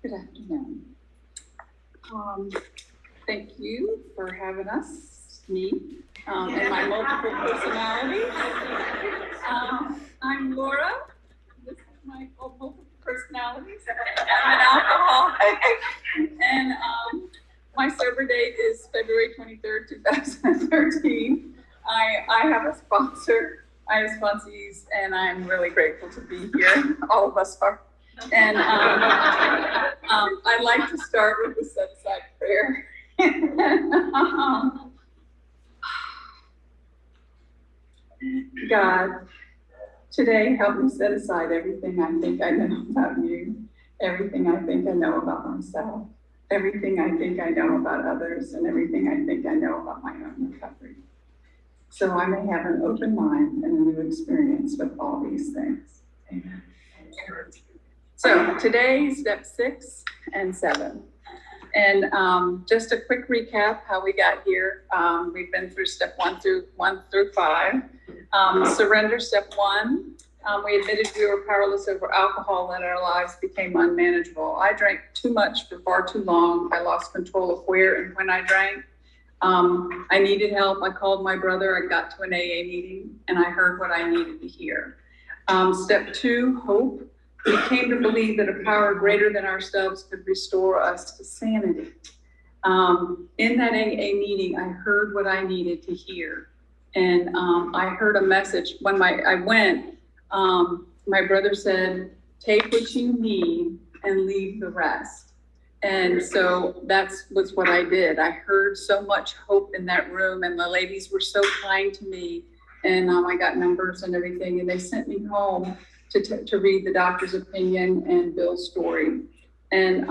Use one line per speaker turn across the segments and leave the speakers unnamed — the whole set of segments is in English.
Good afternoon. Thank you for having us, me, and my multiple personalities. I'm Laura. This is my multiple personalities. I'm an alcoholic, and my sober date is February 23rd, 2013. I have a sponsor. I have sponsees, and I'm really grateful to be here. All of us are. And I'd like to start with the set-aside prayer. God, today help me set aside everything I think I know about you, everything I think I know about myself, everything I think I know about others, and everything I think I know about my own recovery. So I may have an open mind and a new experience with all these things. Amen. So today, step 6 and 7. And just a quick recap how we got here. We've been through step 1 through 5. Surrender, step 1. We admitted we were powerless over alcohol and our lives became unmanageable. I drank too much for far too long. I lost control of where and when I drank. I needed help. I called my brother. I got to an AA meeting and I heard what I needed to hear. Step 2, hope. We came to believe that a power greater than ourselves could restore us to sanity. In that AA meeting, I heard what I needed to hear. And I heard a message. When I went, my brother said, take what you need and leave the rest. And so was what I did. I heard so much hope in that room, and the ladies were so kind to me. And I got numbers and everything, and they sent me home to read the doctor's opinion and Bill's story. And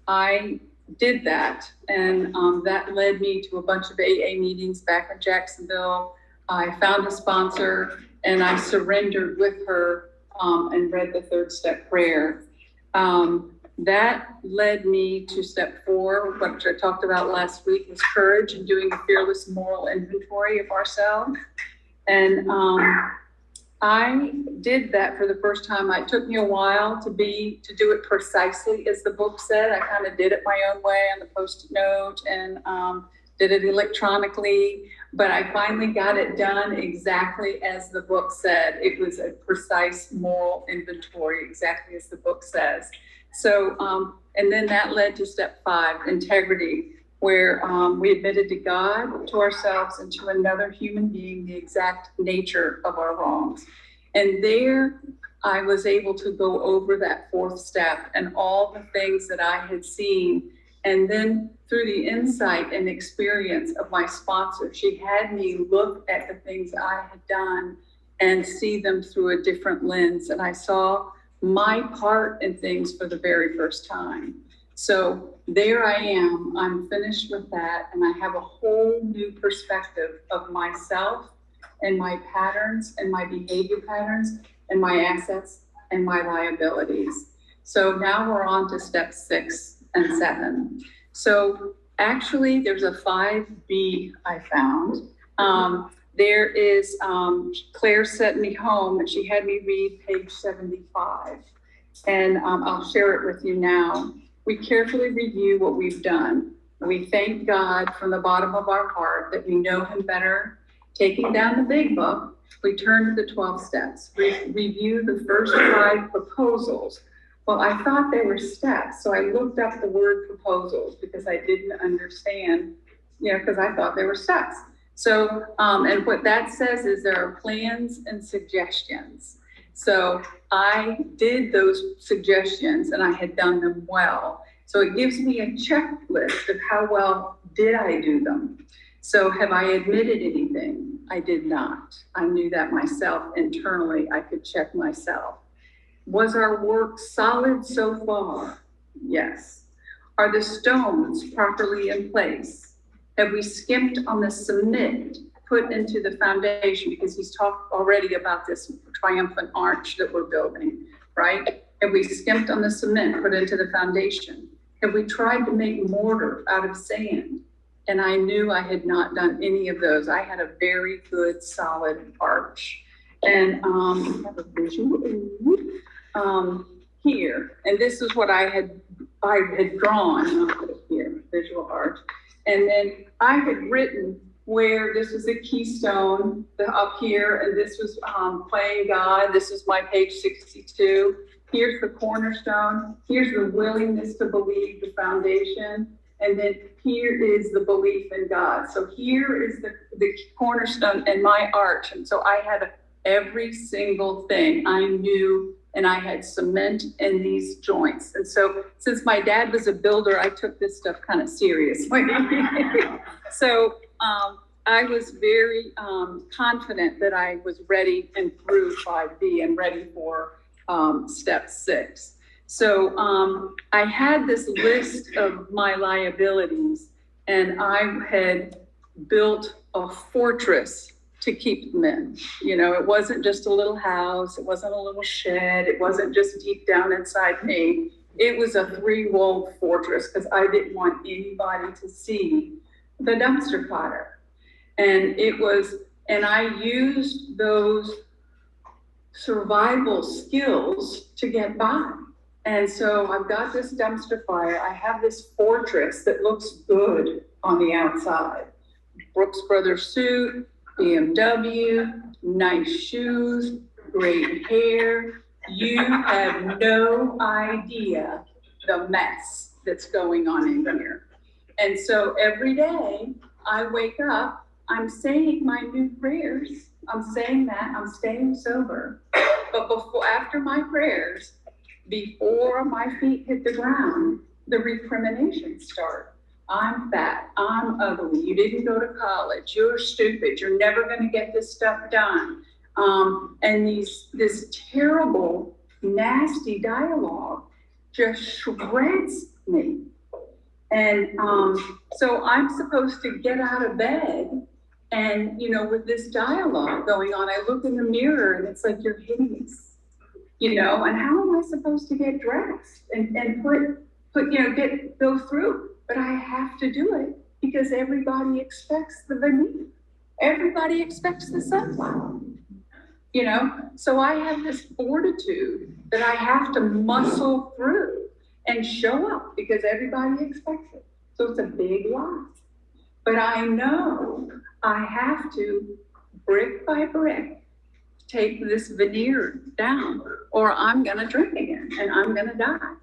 I did that. And that led me to a bunch of AA meetings back in Jacksonville. I found a sponsor and I surrendered with her and read the 3rd step prayer. That led me to step 4, which I talked about last week, was courage and doing a fearless moral inventory of ourselves. And I did that for the first time. It took me a while to do it precisely as the book said. I kind of did it my own way on the Post-it note and did it electronically, but I finally got it done exactly as the book said. It was a precise moral inventory, exactly as the book says. So, and then that led to step 5, integrity, where we admitted to God, to ourselves, and to another human being the exact nature of our wrongs. And there I was able to go over that 4th step and all the things that I had seen. And then through the insight and experience of my sponsor, she had me look at the things I had done and see them through a different lens. And I saw my part in things for the very first time. So there I am, I'm finished with that, and I have a whole new perspective of myself and my patterns and my behavior patterns and my assets and my liabilities. So now we're on to step 6 and 7. So actually there's a 5B I found. There is, Claire sent me home and she had me read page 75. And I'll share it with you now. We carefully review what we've done. We thank God from the bottom of our heart that we know him better. Taking down the big book, we turn to the 12 steps. We review the first 5 proposals. Well, I thought they were steps, so I looked up the word proposals because I didn't understand, because I thought they were steps. So, and what that says is there are plans and suggestions. So I did those suggestions and I had done them well. So it gives me a checklist of how well did I do them. So have I admitted anything? I did not. I knew that myself internally. I could check myself. Was our work solid so far? Yes. Are the stones properly in place? Have we skimped on the cement put into the foundation? Because he's talked already about this triumphant arch that we're building, right? Have we skimped on the cement put into the foundation? Have we tried to make mortar out of sand? And I knew I had not done any of those. I had a very good, solid arch. And I have a visual here. And this is what I had I had drawn, I'll put it here, visual art. And then I had written where this was a keystone up here, and this was playing God. This is my page 62. Here's the cornerstone. Here's the willingness to believe, the foundation. And then here is the belief in God. So here is the cornerstone and my arch. And so I had every single thing I knew, and I had cement in these joints. And so since my dad was a builder, I took this stuff kind of seriously. So I was very confident that I was ready and through 5B and ready for step 6. So I had this list of my liabilities, and I had built a fortress to keep them in. You know, it wasn't just a little house, it wasn't a little shed, it wasn't just deep down inside me. It was a 3-walled fortress because I didn't want anybody to see the dumpster fire. And I used those survival skills to get by. And so I've got this dumpster fire. I have this fortress that looks good on the outside. Brooks Brothers suit, BMW, nice shoes, great hair. You have no idea the mess that's going on in here. And so every day I wake up, I'm saying my new prayers. I'm saying that, I'm staying sober. But after my prayers, before my feet hit the ground, the recriminations start. I'm fat, I'm ugly, you didn't go to college, you're stupid, you're never gonna get this stuff done. And this terrible, nasty dialogue just shreds me. And so I'm supposed to get out of bed, and with this dialogue going on, I look in the mirror and it's like, you're hideous. And how am I supposed to get dressed and go through? But I have to do it because everybody expects the veneer. Everybody expects the sunflower. So I have this fortitude that I have to muscle through and show up because everybody expects it. So it's a big lie. But I know I have to, brick by brick, take this veneer down, or I'm gonna drink again and I'm gonna die.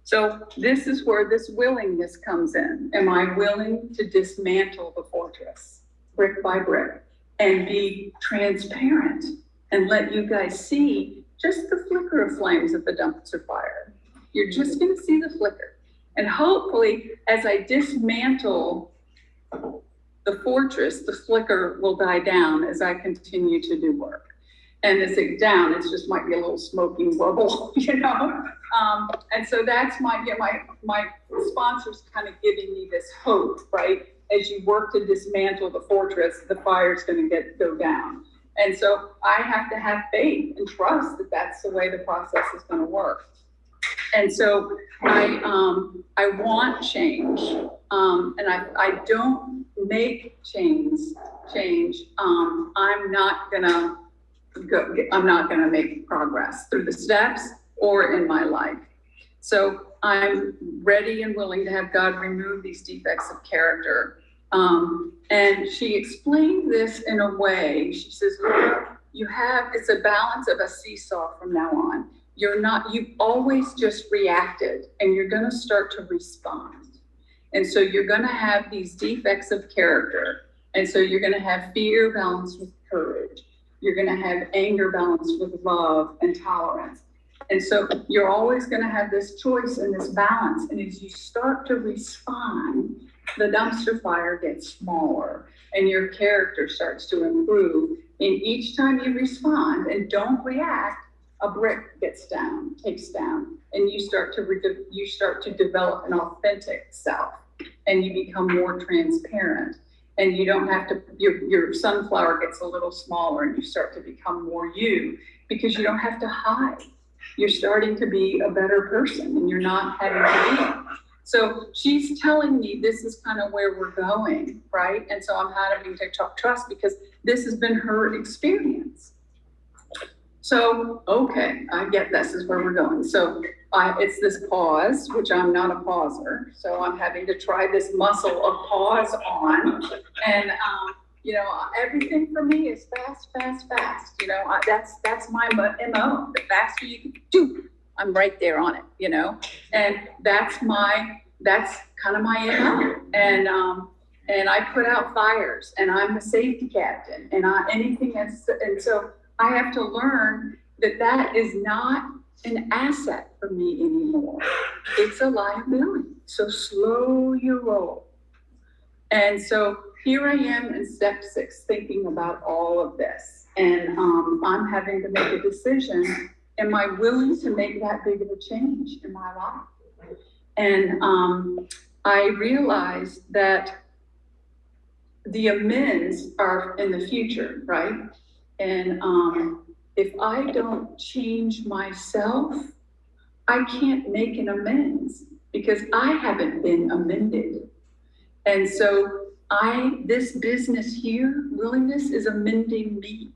So this is where this willingness comes in. Am I willing to dismantle the fortress, brick by brick, and be transparent and let you guys see just the flicker of flames at the dumpster fire? You're just gonna see the flicker. And hopefully, as I dismantle the fortress, the flicker will die down as I continue to do work. And as it down, it just might be a little smoking bubble, And so that's my sponsor's kind of giving me this hope, right? As you work to dismantle the fortress, the fire's going to go down. And so I have to have faith and trust that that's the way the process is going to work. And so I want change, and I don't make change. I'm not gonna make progress through the steps or in my life. So I'm ready and willing to have God remove these defects of character. And she explained this in a way. She says, Laura, it's a balance of a seesaw from now on. You always just reacted, and you're gonna start to respond. And so you're gonna have these defects of character. And so you're gonna have fear balanced with courage. You're gonna have anger balanced with love and tolerance. And so you're always gonna have this choice and this balance. And as you start to respond, the dumpster fire gets smaller and your character starts to improve. And each time you respond and don't react, a brick takes down, and you start to develop an authentic self, and you become more transparent, and you don't have to, your sunflower gets a little smaller, and you start to become more you, because you don't have to hide. You're starting to be a better person, and you're not having to be. So she's telling me this is kind of where we're going, right? And so I'm having to trust because this has been her experience. So, okay, I get this is where we're going. So it's this pause, which I'm not a pauser. So I'm having to try this muscle of pause on. And, everything for me is fast, fast, fast. That's my MO. The faster you can do, I'm right there on it, and that's kind of my MO. And I put out fires, and I'm the safety captain, and and so I have to learn that is not an asset for me anymore. It's a liability. So slow your roll. And so here I am in step 6, thinking about all of this. And I'm having to make a decision. Am I willing to make that big of a change in my life? And I realized that the amends are in the future, right? And if I don't change myself, I can't make an amends because I haven't been amended. And so this business here, willingness, is amending me.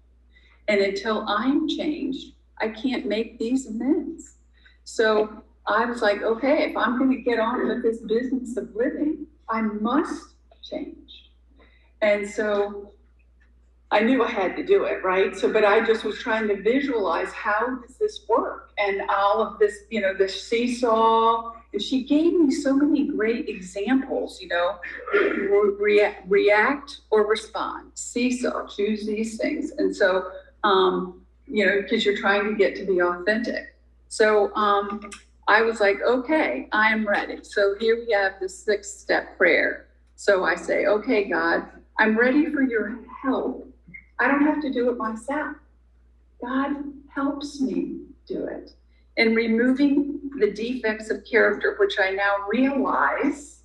And until I'm changed, I can't make these amends. So I was like, okay, if I'm going to get on with this business of living, I must change. And so I knew I had to do it, right? So, but I just was trying to visualize, how does this work? And all of this, this seesaw. And she gave me so many great examples, react or respond, seesaw, choose these things. And so, because you're trying to get to be authentic. So I was like, okay, I am ready. So here we have the 6-step prayer. So I say, okay, God, I'm ready for your help. I don't have to do it myself. God helps me do it. And removing the defects of character, which I now realize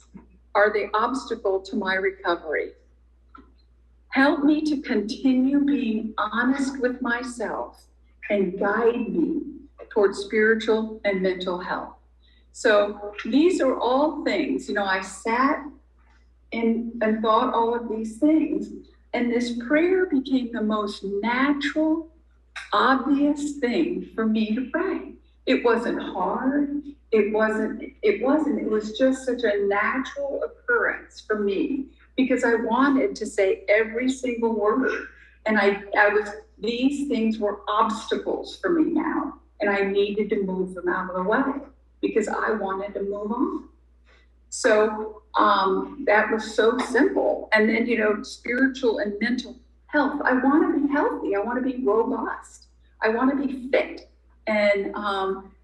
are the obstacle to my recovery. Help me to continue being honest with myself and guide me towards spiritual and mental health. So these are all things, I sat and thought all of these things. And this prayer became the most natural, obvious thing for me to pray. It wasn't hard. It was just such a natural occurrence for me because I wanted to say every single word. And these things were obstacles for me now. And I needed to move them out of the way because I wanted to move on. So that was so simple. And then, spiritual and mental health. I want to be healthy. I want to be robust. I want to be fit. And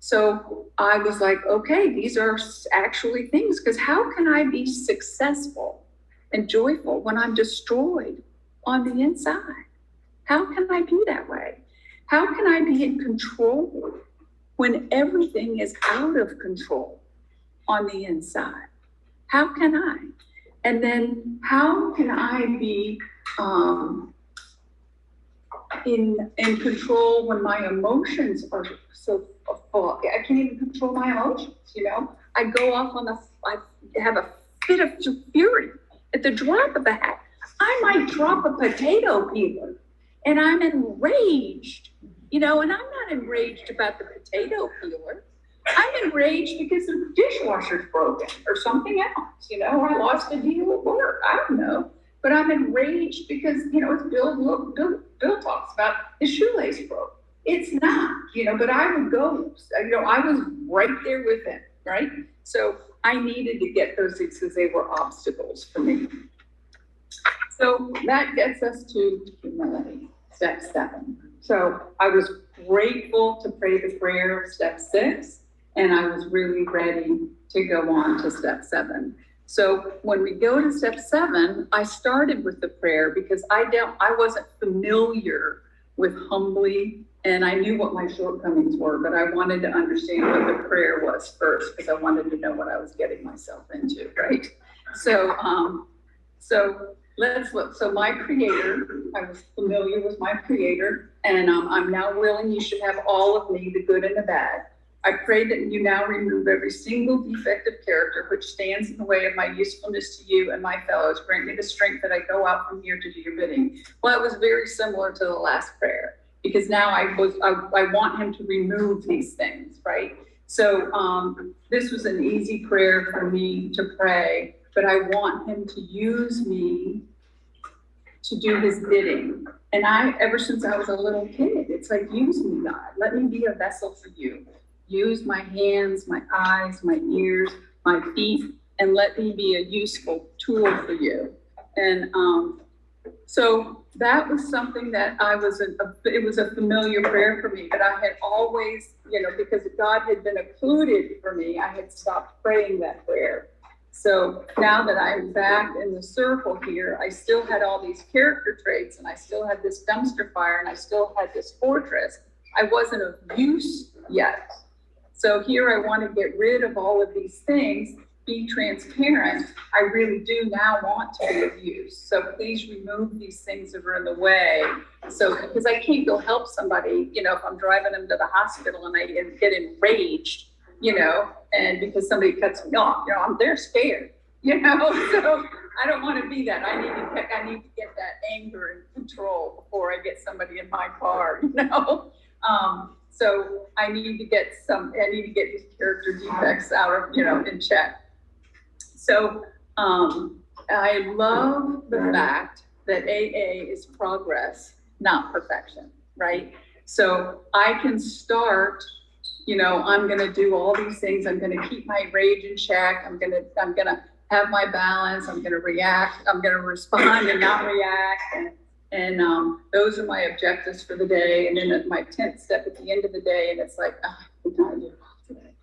so I was like, okay, these are actually things, because how can I be successful and joyful when I'm destroyed on the inside? How can I be that way? How can I be in control when everything is out of control on the inside? How can I? And then how can I be in control when my emotions are so full? I can't even control my emotions, I go off I have a fit of fury at the drop of a hat. I might drop a potato peeler and I'm enraged, and I'm not enraged about the potato peeler. I'm enraged because the dishwasher's broken or something else, or I lost a deal at work. I don't know. But I'm enraged because, it's Bill talks about his shoelace broke. It's not, but I would go, I was right there with him, right? So I needed to get those things because they were obstacles for me. So that gets us to humility, step 7. So I was grateful to pray the prayer of step 6. And I was really ready to go on to step 7. So when we go to step 7, I started with the prayer because I wasn't familiar with humbly, and I knew what my shortcomings were, but I wanted to understand what the prayer was first because I wanted to know what I was getting myself into, right? So let's look. So my Creator, I was familiar with my Creator, and I'm now willing. You should have all of me, the good and the bad. I pray that you now remove every single defect of character which stands in the way of my usefulness to you and my fellows. Grant me the strength that I go out from here to do your bidding. Well, it was very similar to the last prayer. because now I want him to remove these things, right? So this was an easy prayer for me to pray, but I want him to use me to do his bidding. And ever since I was a little kid, it's like, use me, God. Let me be a vessel for you. Use my hands, my eyes, my ears, my feet, and let me be a useful tool for you. And so that was something that it was a familiar prayer for me, but I had always, because God had been occluded for me, I had stopped praying that prayer. So now that I'm back in the circle here, I still had all these character traits, and I still had this dumpster fire, and I still had this fortress. I wasn't of use yet. So here I want to get rid of all of these things, be transparent. I really do now want to be of use. So please remove these things that are in the way. So, because I can't go help somebody, if I'm driving them to the hospital and I get enraged, and because somebody cuts me off, they're scared, so I don't want to be that. I need to get that anger and control before I get somebody in my car, so I need to get these character defects out of, in check. So I love the fact that AA is progress, not perfection, right? So I can start, I'm going to do all these things. I'm going to keep my rage in check. I'm going to have my balance. I'm going to react. I'm going to respond and not react. And those are my objectives for the day. And then at my 10th step at the end of the day, and it's like, we got to do it today.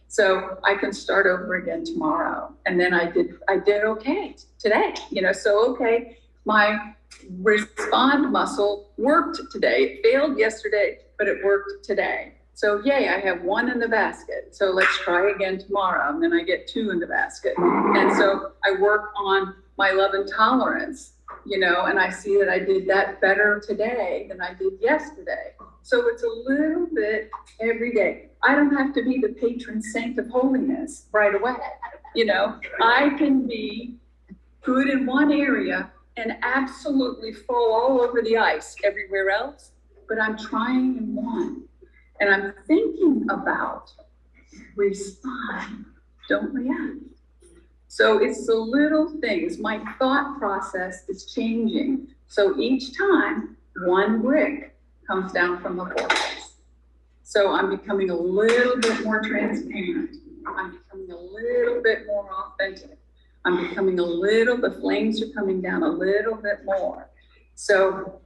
So I can start over again tomorrow. And then I did okay today, so okay, my respond muscle worked today. It failed yesterday, but it worked today. So yay, I have 1 in the basket. So let's try again tomorrow. And then I get 2 in the basket. And so I work on my love and tolerance, and I see that I did that better today than I did yesterday. So it's a little bit every day. I don't have to be the patron saint of holiness right away. I can be good in one area and absolutely fall all over the ice everywhere else, but I'm trying in one. And I'm thinking about respond, don't react. So it's the little things. My thought process is changing. So each time, 1 brick comes down from the fortress. So I'm becoming a little bit more transparent. I'm becoming a little bit more authentic. I'm becoming the flames are coming down a little bit more. So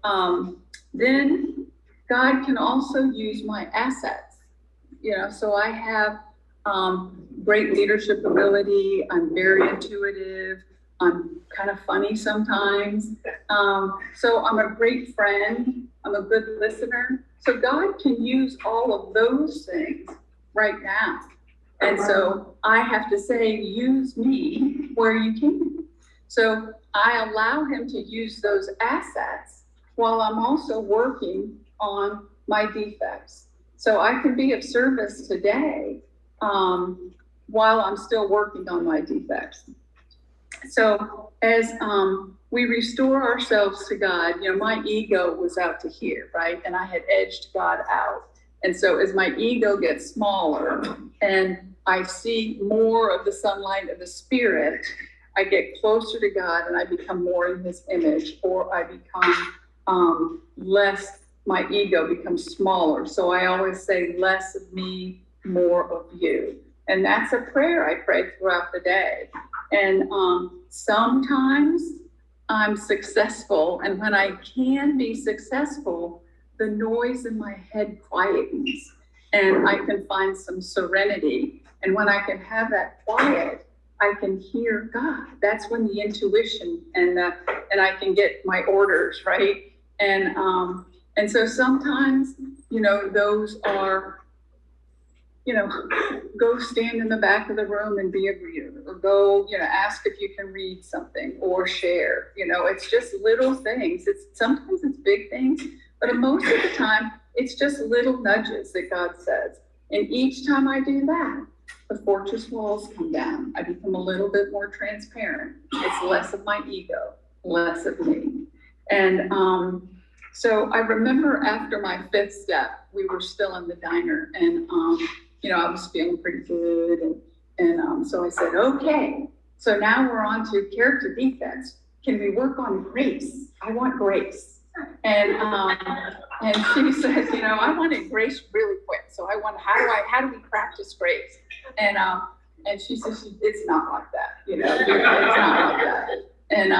then God can also use my assets, so I have great leadership ability. I'm very intuitive. I'm kind of funny sometimes. So I'm a great friend. I'm a good listener. So God can use all of those things right now. And so I have to say, use me where you can. So I allow him to use those assets while I'm also working on my defects. So I can be of service today while I'm still working on my defects. So as we restore ourselves to God, my ego was out to here, right? And I had edged God out. And so as my ego gets smaller and I see more of the sunlight of the Spirit, I get closer to God and I become more in his image, or I become less, my ego becomes smaller. So I always say less of me, more of you. And that's a prayer I pray throughout the day. And sometimes I'm successful. And when I can be successful, the noise in my head quietens and I can find some serenity. And when I can have that quiet, I can hear God. That's when the intuition and I can get my orders, right? And so sometimes, those are, go stand in the back of the room and be a reader, or go, ask if you can read something or share. It's just little things. Sometimes it's big things, but most of the time it's just little nudges that God says. And each time I do that, the fortress walls come down. I become a little bit more transparent. It's less of my ego, less of me. And So I remember after my fifth step, we were still in the diner, and I was feeling pretty good, and so I said, okay, so now we're on to character defects. Can we work on grace? I want grace. And she said, I wanted grace really quick. So I wondered, how do we practice grace? And she says, it's not like that, it's not like that. And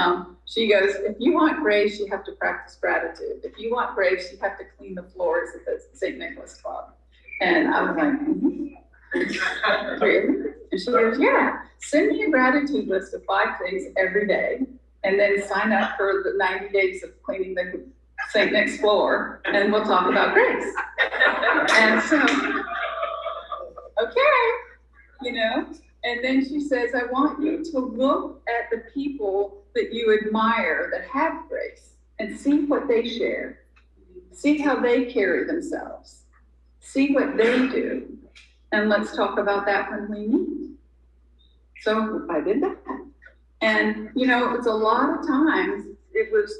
she goes, if you want grace, you have to practice gratitude. If you want grace, you have to clean the floors at the St. Nicholas Club. And I was like, really? And she goes, yeah, send me a gratitude list of 5 things every day, and then sign up for the 90 days of cleaning the St. Nick's floor, and we'll talk about grace. And so, okay, and then she says, I want you to look at the people that you admire that have grace and see what they share. See how they carry themselves. See what they do. And let's talk about that when we meet. So I did that. And, it's a lot of times it was,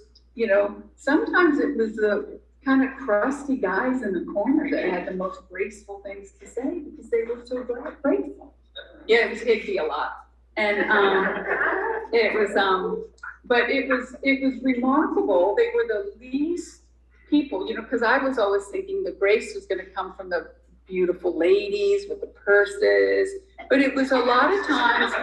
sometimes it was the kind of crusty guys in the corner that had the most graceful things to say because they were so grateful. Yeah, it could be a lot. And it was remarkable. They were the least people, because I was always thinking the grace was going to come from the beautiful ladies with the purses, but it was a lot of times,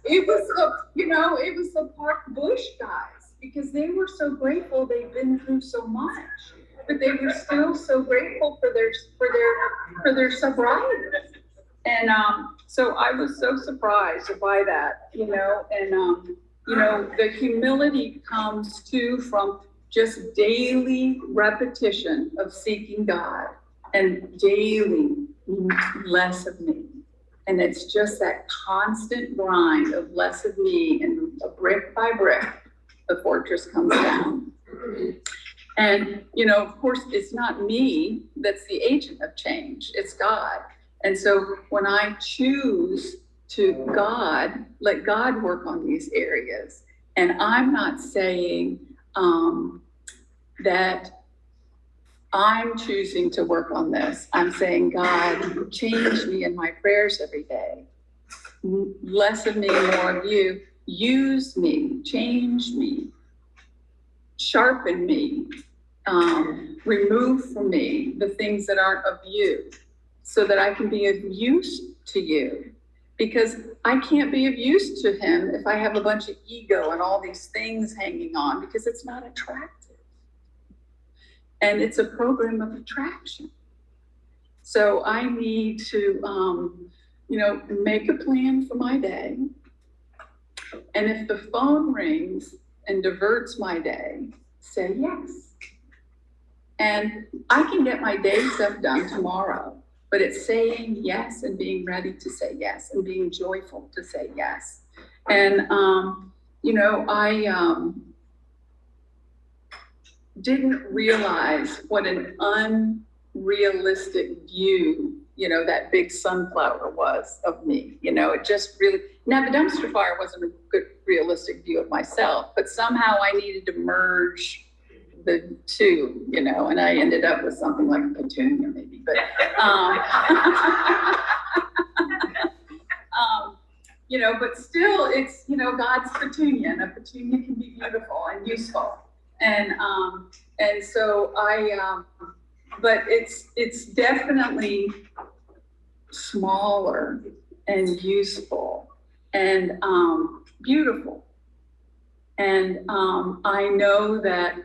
it was the Park Bush guys, because they were so grateful. They'd been through so much, but they were still so grateful for their sobriety. And so I was so surprised by that, the humility comes too from just daily repetition of seeking God and daily less of me. And it's just that constant grind of less of me, and brick by brick, the fortress comes down. And, of course, it's not me that's the agent of change, it's God. And so when I choose to let God work on these areas, and I'm not saying that I'm choosing to work on this. I'm saying, God, change me in my prayers every day. Less of me, more of you. Use me, change me, sharpen me, remove from me the things that aren't of you, so that I can be of use to you. Because I can't be of use to him if I have a bunch of ego and all these things hanging on, because it's not attractive. And it's a program of attraction. So I need to, make a plan for my day. And if the phone rings and diverts my day, say yes. And I can get my day stuff done tomorrow, but it's saying yes and being ready to say yes and being joyful to say yes. And, I didn't realize what an unrealistic view, that big sunflower was of me. It just really, now the dumpster fire wasn't a good realistic view of myself, but somehow I needed to merge the two, and I ended up with something like a petunia maybe, but, but still it's, God's petunia, and a petunia can be beautiful and useful. And so but it's definitely smaller and useful and beautiful. And I know that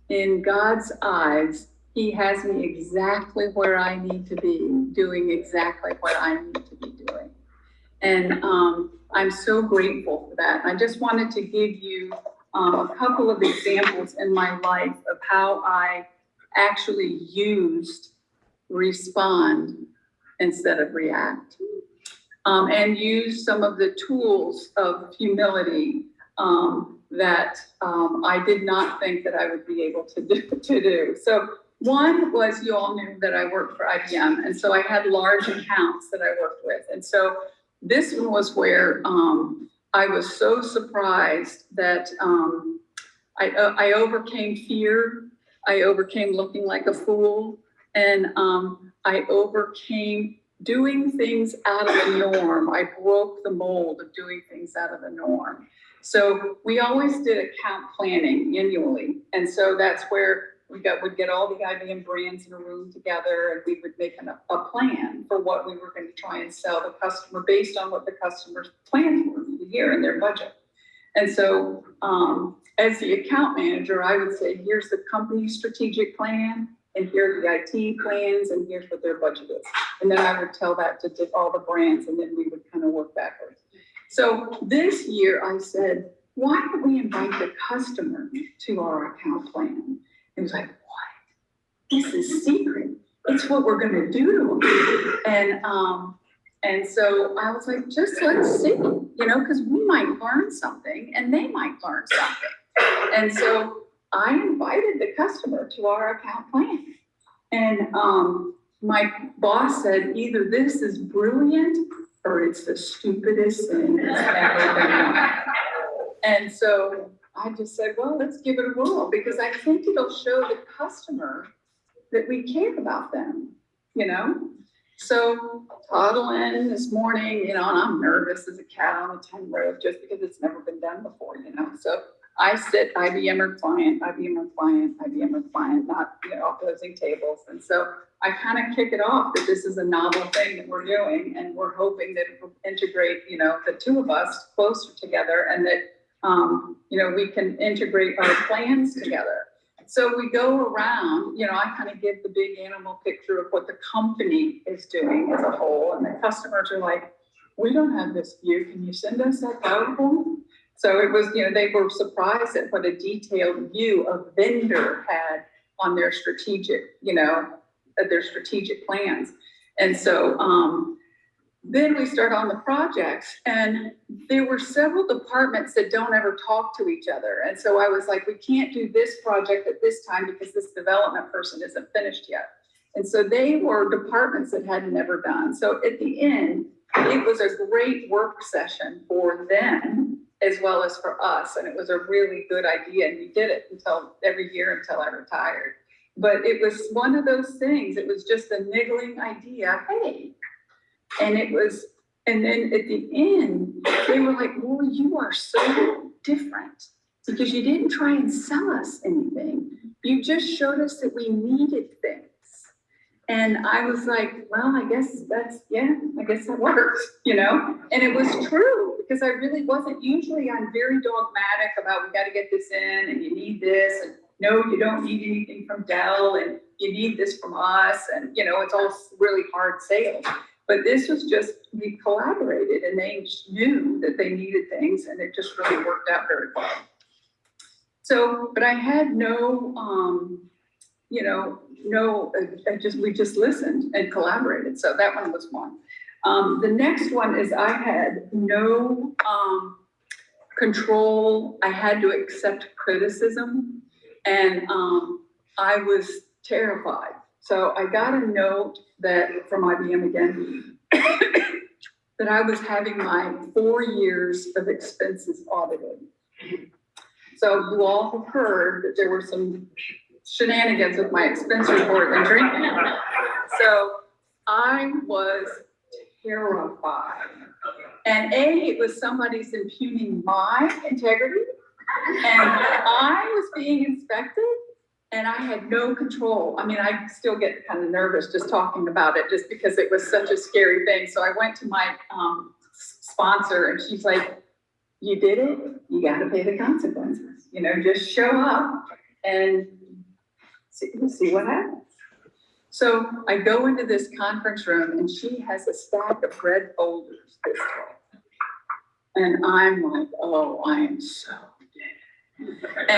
in God's eyes, he has me exactly where I need to be, doing exactly what I need to be doing. And I'm so grateful for that. I just wanted to give you a couple of examples in my life of how I actually used respond instead of react, and use some of the tools of humility that I did not think that I would be able to do. So one was, you all knew that I worked for IBM, and so I had large accounts that I worked with. And so this one was where I was so surprised that I overcame fear. I overcame looking like a fool. And I overcame doing things out of the norm. I broke the mold of doing things out of the norm. So we always did account planning annually. And so that's where would get all the IBM brands in a room together, and we would make a plan for what we were going to try and sell the customer based on what the customer's plans were for the year and their budget. And so as the account manager, I would say, here's the company's strategic plan, and here are the IT plans, and here's what their budget is. And then I would tell that to all the brands, and then we would kind of work backwards. So this year I said, why don't we invite the customer to our account plan? It was like, what? This is secret. It's what we're going to do to them. And so I was like, just let's see, because we might learn something and they might learn something. And so I invited the customer to our account plan. And my boss said, either this is brilliant or it's the stupidest thing that's ever been done. And so I just said, well, let's give it a whirl, because I think it'll show the customer that we care about them, So toddle in this morning, and I'm nervous as a cat on a 10 road just because it's never been done before, So I sit IBMer client, not, opposing tables. And so I kind of kick it off that this is a novel thing that we're doing, and we're hoping that it will integrate, the two of us closer together, and that, we can integrate our plans together. So we go around, I kind of give the big animal picture of what the company is doing as a whole. And the customers are like, we don't have this view. Can you send us that PowerPoint? So it was, they were surprised at what a detailed view a vendor had on their strategic, their strategic plans. And so then we start on the projects, and there were several departments that don't ever talk to each other. And so I was like, we can't do this project at this time because this development person isn't finished yet. And so they were departments that had never done. So at the end, it was a great work session for them as well as for us. And it was a really good idea. And we did it every year until I retired. But it was one of those things. It was just a niggling idea. Hey. And then at the end, they were like, well, you are so different because you didn't try and sell us anything. You just showed us that we needed things. And I was like, well, I guess that works, And it was true, because I really wasn't. Usually I'm very dogmatic about, we got to get this in, and you need this, and no, you don't need anything from Dell, and you need this from us. And, it's all really hard sales. But this was just, we collaborated, and they knew that they needed things, and it just really worked out very well. So, but I had we just listened and collaborated. So that one was one. The next one is I had no control. I had to accept criticism, and I was terrified. So I got a note from IBM again, that I was having my 4 years of expenses audited. So you all have heard that there were some shenanigans with my expense report and drinking. So I was terrified. And it was somebody's impugning my integrity, and I was being inspected. And I had no control. I mean, I still get kind of nervous just talking about it, just because it was such a scary thing. So I went to my sponsor, and she's like, you did it. You got to pay the consequences. Just show up and see what happens. So I go into this conference room, and she has a stack of red folders this tall. And I'm like, oh, I am so dead.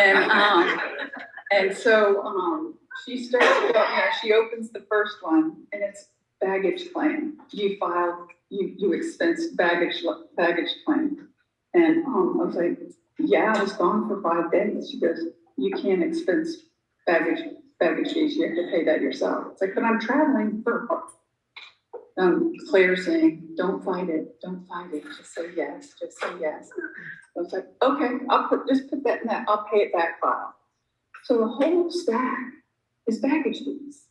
And so she starts to go, she opens the first one, and it's baggage claim. You expense baggage claim. And I was like, yeah, I was gone for 5 days. She goes, you can't expense baggage fees. You have to pay that yourself. It's like, but I'm traveling for Claire saying, don't fight it. Just say yes. I was like, okay, just put that in that, I'll pay it back file. So the whole stack is baggage fees.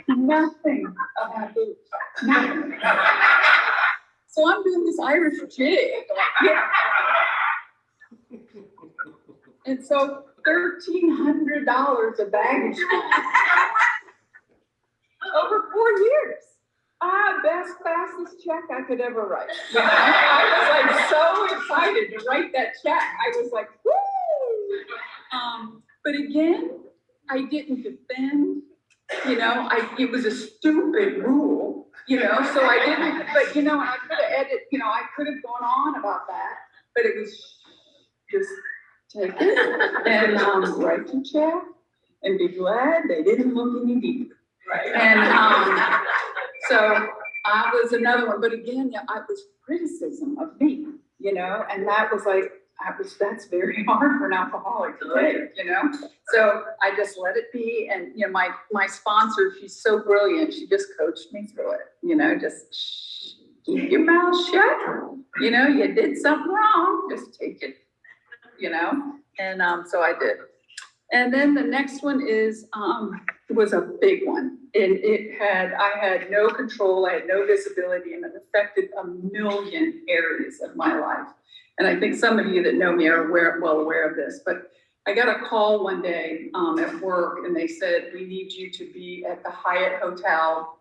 Nothing about boots, nothing. So I'm doing this Irish jig. And so $1,300 of baggage fees over 4 years. Fastest check I could ever write. You know? I was like so excited to write that check. I was like, woo! But again, I didn't defend. You know, it was a stupid rule. You know, so I didn't. But you know, I could have edited. You know, I could have gone on about that. But it was just take it and write your check and be glad they didn't look any deeper. Right. And so I was another one, but again, I was criticism of me, you know, and that was like, that's very hard for an alcoholic to take, you know? So I just let it be. And, you know, my sponsor, she's so brilliant. She just coached me through it, you know, just keep your mouth shut. You know, you did something wrong, just take it, you know? And so I did. And then the next one was a big one. And I had no control, I had no visibility, and it affected a million areas of my life. And I think some of you that know me are well aware of this, but I got a call one day at work, and they said, we need you to be at the Hyatt Hotel.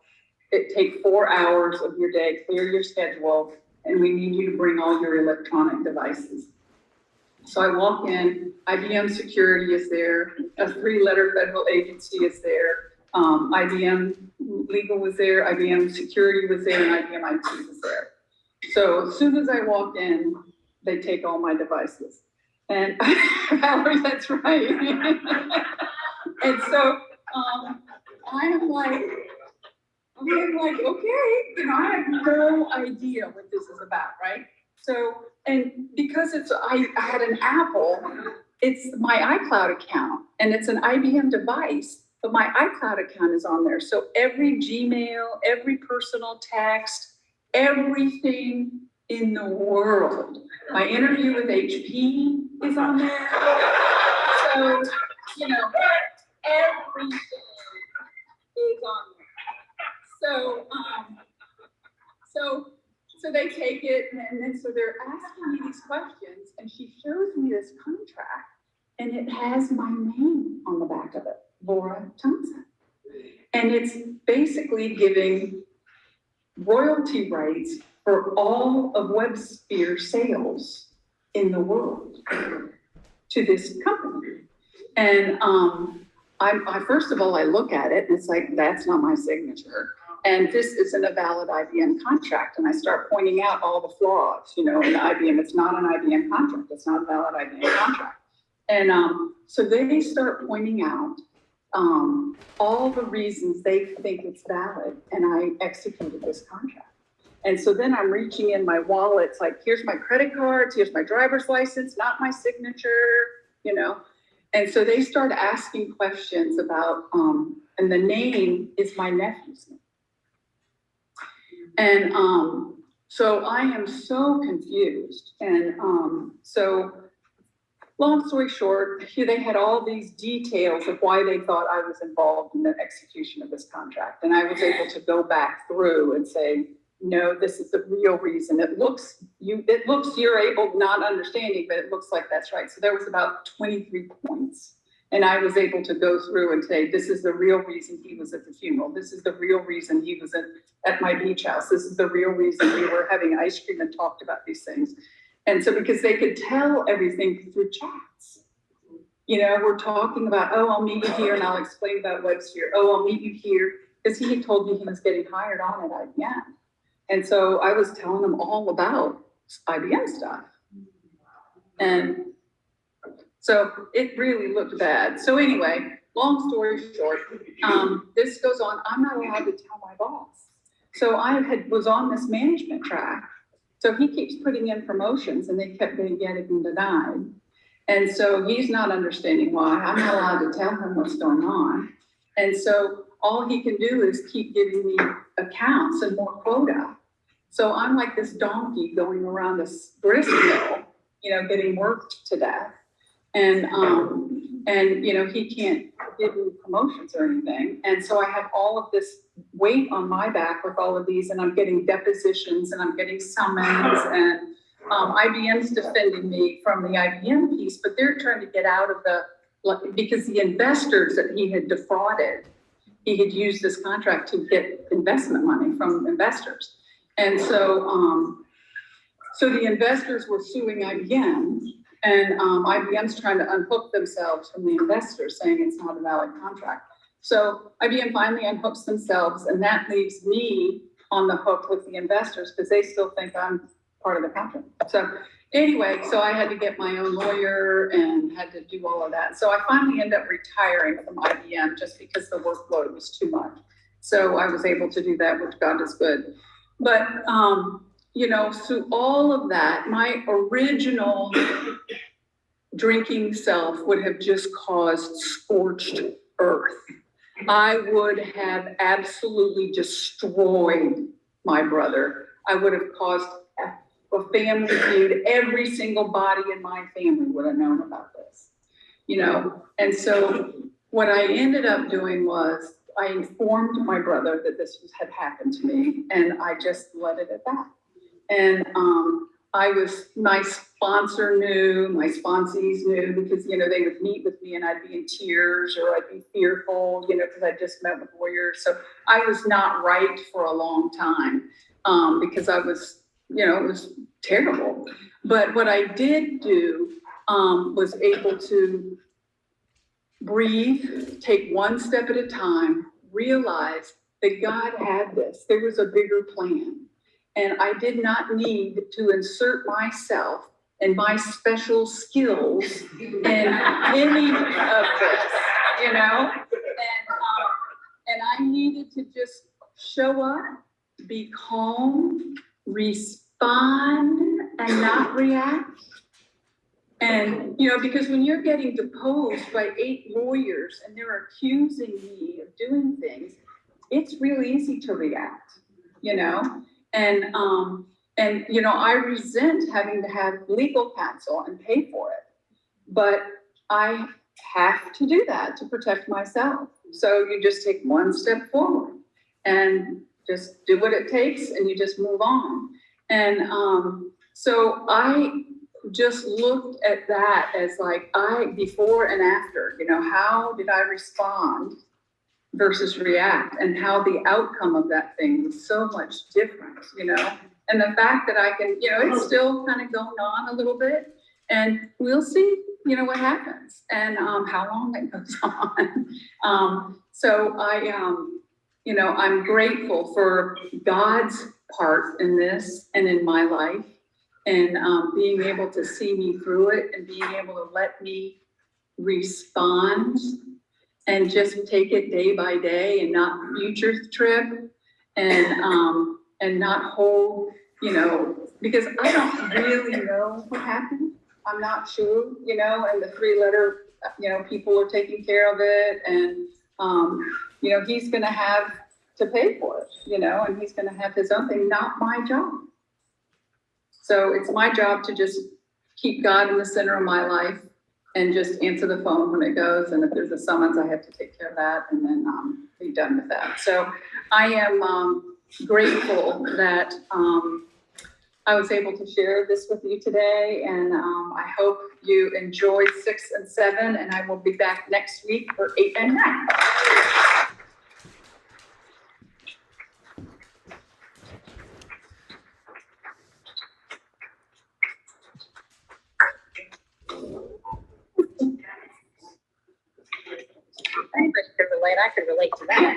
It takes 4 hours of your day, clear your schedule, and we need you to bring all your electronic devices. So I walk in, IBM Security is there, a 3-letter federal agency is there, IBM Legal was there, IBM Security was there, and IBM IT was there. So as soon as I walk in, they take all my devices. And Valerie, that's right. And so I'm like, okay, you know, I have no idea what this is about, right? So, and because I had an Apple, it's my iCloud account, and it's an IBM device, but my iCloud account is on there. So every Gmail, every personal text, everything in the world. My interview with HP is on there. So, you know, everything is on there. So they take it, and then so they're asking me these questions, and she shows me this contract, and it has my name on the back of it, Laura Thompson. And it's basically giving royalty rights for all of WebSphere sales in the world to this company. And I first of all, I look at it, and it's like, that's not my signature. And this isn't a valid IBM contract. And I start pointing out all the flaws, you know, in IBM. It's not an IBM contract. It's not a valid IBM contract. And so they start pointing out all the reasons they think it's valid. And I executed this contract. And so then I'm reaching in my wallet. It's like, here's my credit cards. Here's my driver's license, not my signature, you know. And so they start asking questions about, and the name is my nephew's name. And so I am so confused. And so long story short, they had all these details of why they thought I was involved in the execution of this contract. And I was able to go back through and say, no, this is the real reason. It looks you're able, not understanding, but it looks like that's right. So there was about 23 points. And I was able to go through and say, this is the real reason he was at the funeral. This is the real reason he was at my beach house. This is the real reason we were having ice cream and talked about these things. And so because they could tell everything through chats. You know, we're talking about, oh, I'll meet you here and I'll explain about WebSphere. Oh, I'll meet you here. Because he had told me he was getting hired on at IBM. And so I was telling them all about IBM stuff. And so it really looked bad. So anyway, long story short, this goes on. I'm not allowed to tell my boss. So I was on this management track. So he keeps putting in promotions, and they kept getting denied. And so he's not understanding why. I'm not allowed to tell him what's going on. And so all he can do is keep giving me accounts and more quota. So I'm like this donkey going around this grist mill, getting worked to death. And he can't give me promotions or anything. And so I have all of this weight on my back with all of these, and I'm getting depositions and I'm getting summons, and IBM's defending me from the IBM piece, but they're trying to get out of because the investors that he had defrauded, he had used this contract to get investment money from investors. And so, so the investors were suing IBM, and IBM's trying to unhook themselves from the investors, saying it's not a valid contract. So IBM finally unhooks themselves, and that leaves me on the hook with the investors because they still think I'm part of the contract. So anyway, so I had to get my own lawyer and had to do all of that. So I finally ended up retiring from IBM just because the workload was too much. So I was able to do that, which God is good. But, through all of that, my original drinking self would have just caused scorched earth. I would have absolutely destroyed my brother. I would have caused a family feud. Every single body in my family would have known about this, And so what I ended up doing was I informed my brother that this had happened to me, and I just let it at that. And my sponsor knew, my sponsees knew, because, they would meet with me and I'd be in tears or I'd be fearful, because I just met with lawyers. So I was not right for a long time because I was, it was terrible. But what I did do was able to breathe, take one step at a time, realize that God had this. There was a bigger plan. And I did not need to insert myself and my special skills in any of this, And I needed to just show up, be calm, respond, and not react. And, because when you're getting deposed by 8 lawyers and they're accusing me of doing things, it's really easy to react, And I resent having to have legal counsel and pay for it, but I have to do that to protect myself. So you just take one step forward and just do what it takes, and you just move on. And so I just looked at that as like before and after, how did I respond versus react, and how the outcome of that thing was so much different, and the fact that I can, it's still kind of going on a little bit, and we'll see, what happens and how long it goes on. So I'm grateful for God's part in this and in my life, and being able to see me through it and being able to let me respond and just take it day by day and not future trip and not hold, because I don't really know what happened. I'm not sure, and the 3-letter, people are taking care of it, and, he's going to have to pay for it, and he's going to have his own thing, not my job. So it's my job to just keep God in the center of my life and just answer the phone when it goes. And if there's a summons, I have to take care of that and then be done with that. So I am grateful that I was able to share this with you today. And I hope you enjoyed 6 and 7, and I will be back next week for 8 and 9.
Anybody could relate. I could relate to that.